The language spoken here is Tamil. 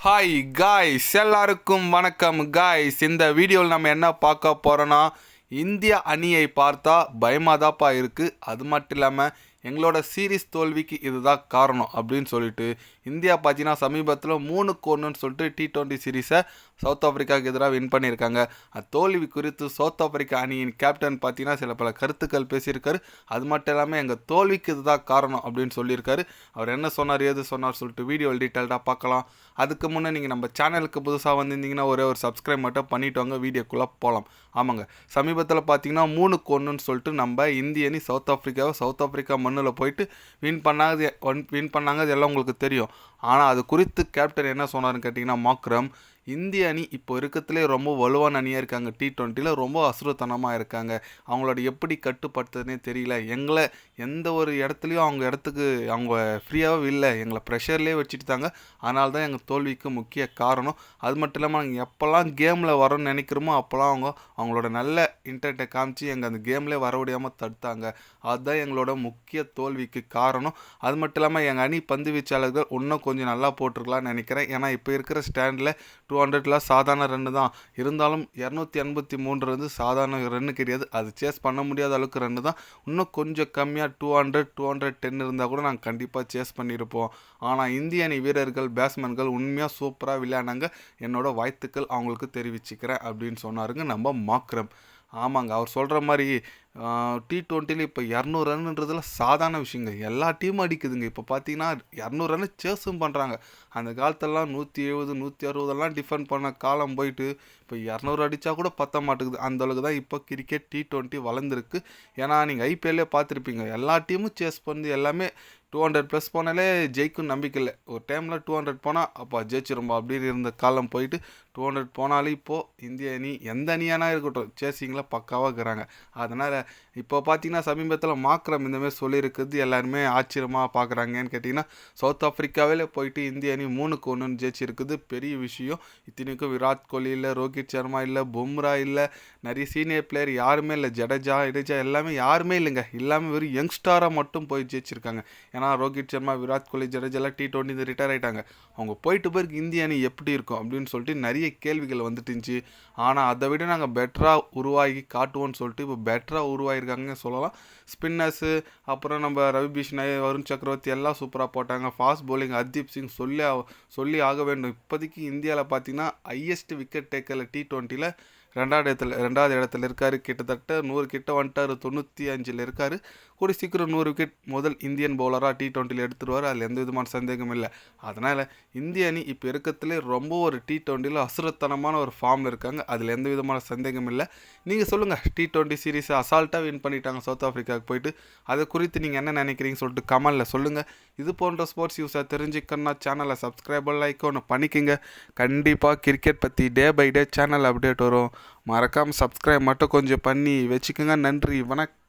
ஹாய் காய்ஸ், எல்லாருக்கும் வணக்கம் காய்ஸ். இந்த வீடியோவில் நம்ம என்ன பார்க்க போகிறோன்னா, இந்திய அணியை பார்த்தா பயமாதாப்பா இருக்குது. அது மட்டும் இல்லாமல் எங்களோட சீரீஸ் தோல்விக்கு இதுதான் காரணம் அப்படின்னு சொல்லிட்டு இந்தியா பார்த்தீங்கன்னா சமீபத்தில் 3-1 சொல்லிட்டு T20 சீரீஸை சவுத் ஆஃப்ரிக்காவுக்கு எதிராக வின் பண்ணியிருக்காங்க. தோல்வி குறித்து சவுத் ஆஃப்ரிக்கா அணியின் கேப்டன் பார்த்தீங்கன்னா சில பல கருத்துக்கள் பேசியிருக்காரு. அது மட்டும் இல்லாமல் எங்கள் தோல்விக்கு இதுதான் காரணம் அப்படின்னு சொல்லியிருக்காரு. அவர் என்ன சொன்னார், ஏது சொன்னார் சொல்லிட்டு வீடியோ டீட்டெயில்டாக பார்க்கலாம். அதுக்கு முன்னே நீங்கள் நம்ம சேனலுக்கு புதுசாக வந்திருந்தீங்கன்னா ஒரே ஒரு சப்ஸ்கிரைப் மட்டும் பண்ணிவிட்டு வாங்க, வீடியோக்குள்ளே போகலாம். ஆமாங்க, சமீபத்தில் பார்த்தீங்கன்னா 3-1 சொல்லிட்டு நம்ம இந்திய அணி சவுத் ஆஃப்ரிக்கா மண்ணில் போயிட்டு வின் பண்ணாங்க. அது எல்லாம் உங்களுக்கு தெரியும். ஆனால் அது குறித்து கேப்டன் என்ன சொன்னார்னு கேட்டிங்கன்னா, மாக்ரம் இந்திய அணி இப்போ இருக்கிறதுலே ரொம்ப வலுவான அணியாக இருக்காங்க. T20யில் ரொம்ப அசுரத்தனமாக இருக்காங்க. அவங்களோட எப்படி கட்டுப்படுத்துறதுனே தெரியல. எங்களை எந்த ஒரு இடத்துலையும் அவங்க இடத்துக்கு அவங்க ஃப்ரீயாகவே இல்லை. எங்களை ப்ரெஷர்லேயே வச்சுட்டு தாங்க. அதனால தான் எங்கள் தோல்விக்கு முக்கிய காரணம். அது மட்டும் இல்லாமல் நாங்கள் எப்போல்லாம் கேமில் வரோன்னு நினைக்கிறோமோ அப்போல்லாம் அவங்களோட நல்ல இன்டர்நெட்டை காமிச்சு எங்கள் அந்த கேம்லேயே வர முடியாமல் தடுத்தாங்க. அதுதான் எங்களோட முக்கிய தோல்விக்கு காரணம். அது மட்டும் இல்லாமல் எங்கள் அணி பந்து வீச்சாளர்கள் இன்னும் கொஞ்சம் நல்லா போட்டிருக்கலாம்னு நினைக்கிறேன். ஏன்னா இப்போ இருக்கிற ஸ்டாண்டில் 200 சாதாரண ரன்னு தான் இருந்தாலும் 283 வந்து சாதாரண ரன்னு கிடையாது. அது சேஸ் பண்ண முடியாத அளவுக்கு ரன்னு தான். இன்னும் கொஞ்சம் கம்மியாக 210 இருந்தால் கூட நாங்கள் கண்டிப்பாக சேஸ் பண்ணியிருப்போம். ஆனால் இந்திய அணி வீரர்கள் பேட்ஸ்மேன்கள் உண்மையாக சூப்பராக விளையாடினாங்க. என்னோட வாழ்த்துக்கள் அவங்களுக்கு தெரிவிச்சுக்கிறேன் அப்படின்னு சொன்னாருங்க நம்ம மாக்ரம். ஆமாங்க, அவர் சொல்கிற மாதிரி T20யில் இப்போ 200 ரன்னுன்றதுல சாதாரண விஷயங்க. எல்லா டீமும் அடிக்குதுங்க. இப்போ பார்த்தீங்கன்னா 200 ரன்னு சேஸும் பண்ணுறாங்க. அந்த காலத்திலலாம் 170 160 டிஃபெண்ட் பண்ண காலம் போயிட்டு இப்போ 200 அடித்தா கூட பத்த மாட்டேங்குது. அந்தளவுக்கு தான் இப்போ கிரிக்கெட் T20 வளர்ந்துருக்கு. ஏன்னா நீங்கள் ஐபிஎல்லே பார்த்துருப்பீங்க, எல்லா டீமும் சேஸ் பண்ணி எல்லாமே 200+ போனாலே ஜெயிக்கும் நம்பிக்கை இல்லை. ஒரு டைமில் 200 போனால் அப்போ ஜெயிச்சிரும்பா அப்படின்னு இருந்த காலம் போயிட்டு 200 போனாலே இப்போது இந்திய அணி எந்த அணியானா இருக்கட்டும் சேசிங்கில் பக்காவாக இருக்கிறாங்க. அதனால் இப்போ பார்த்தீங்கன்னா சமீபத்தில் மாக்ரம் இந்தமாதிரி சொல்லியிருக்குது எல்லாருமே ஆச்சரியமாக பார்க்குறாங்கன்னு கேட்டிங்கன்னா, சவுத் ஆஃப்ரிக்காவிலே போயிட்டு இந்திய அணி 3-1 ஜெயிச்சிருக்குது. பெரிய விஷயம். இத்தனைக்கும் விராட் கோலி இல்லை, ரோஹித் சர்மா இல்லை, பும்ரா இல்லை, நிறைய சீனியர் பிளேயர் யாருமே இல்லை, ஜடேஜா எல்லாமே யாருமே இல்லைங்க. எல்லாமே வெறும் யங்ஸ்டாராக மட்டும் போய் ஜெயிச்சிருக்காங்க. ஏன்னா ரோஹித் சர்மா, விராட் கோலி, ஜடேஜாலாம் T20 ரிட்டையர் ஆகிட்டாங்க. அவங்க போயிட்டு பிறகு இந்திய அணி எப்படி இருக்கும் அப்படின்னு சொல்லிட்டு நிறைய கேள்விகள் வந்துட்டு இருந்துச்சு. ஆனால் அதை விட நாங்கள் பெட்டராக உருவாகி காட்டுவோன்னு சொல்லிட்டு இப்போ பெட்டராக உருவாகிருக்காங்கன்னு சொல்லலாம். ஸ்பின்னர்ஸு, அப்புறம் நம்ம ரவி பிஷ்ணாய், வருண் சக்கரவர்த்தி எல்லாம் சூப்பராக போட்டாங்க. ஃபாஸ்ட் பவுலிங் ஹர்தீப் சிங் சொல்லி ஆக வேண்டும். இப்போதைக்கு இந்தியாவில் பார்த்தீங்கன்னா ஹையஸ்ட் விக்கெட் டேக்கரில் T20யில் ரெண்டாவது இடத்துல இருக்கார். கிட்டத்தட்ட 100 கிட்ட வந்துட்டார். 95 இருக்கார். கூட சீக்கிரம் 100 விக்கெட் முதல் இந்தியன் பவுலராக T20யில் எடுத்துருவார். அதில் எந்த விதமான சந்தேகம் இல்லை. அதனால் இந்திய அணி இப்போ இருக்கிறதுலே ரொம்ப ஒரு T20யில் அசுரத்தனமான ஒரு ஃபார்மில் இருக்காங்க. அதில் எந்த விதமான சந்தேகம் இல்லை. நீங்கள் சொல்லுங்கள், T20 சீரீஸை அசால்ட்டாக வின் பண்ணிட்டாங்க சவுத் ஆஃப்ரிக்காவுக்கு போயிட்டு. அதை குறித்து நீங்கள் என்ன நினைக்கிறீங்கன்னு சொல்லிட்டு கமெண்டில் சொல்லுங்கள். இது போன்ற ஸ்போர்ட்ஸ் நியூஸை தெரிஞ்சுக்கணுன்னா சேனலை சப்ஸ்கிரைபர் லைக் ஒன்று பண்ணிக்கோங்க. கண்டிப்பாக கிரிக்கெட் பற்றி day by day channel update வரும். மறக்காமல் சப்ஸ்கிரைப் மட்டும் கொஞ்சம் பண்ணி வச்சுக்கோங்க. நன்றி, வணக்கம்.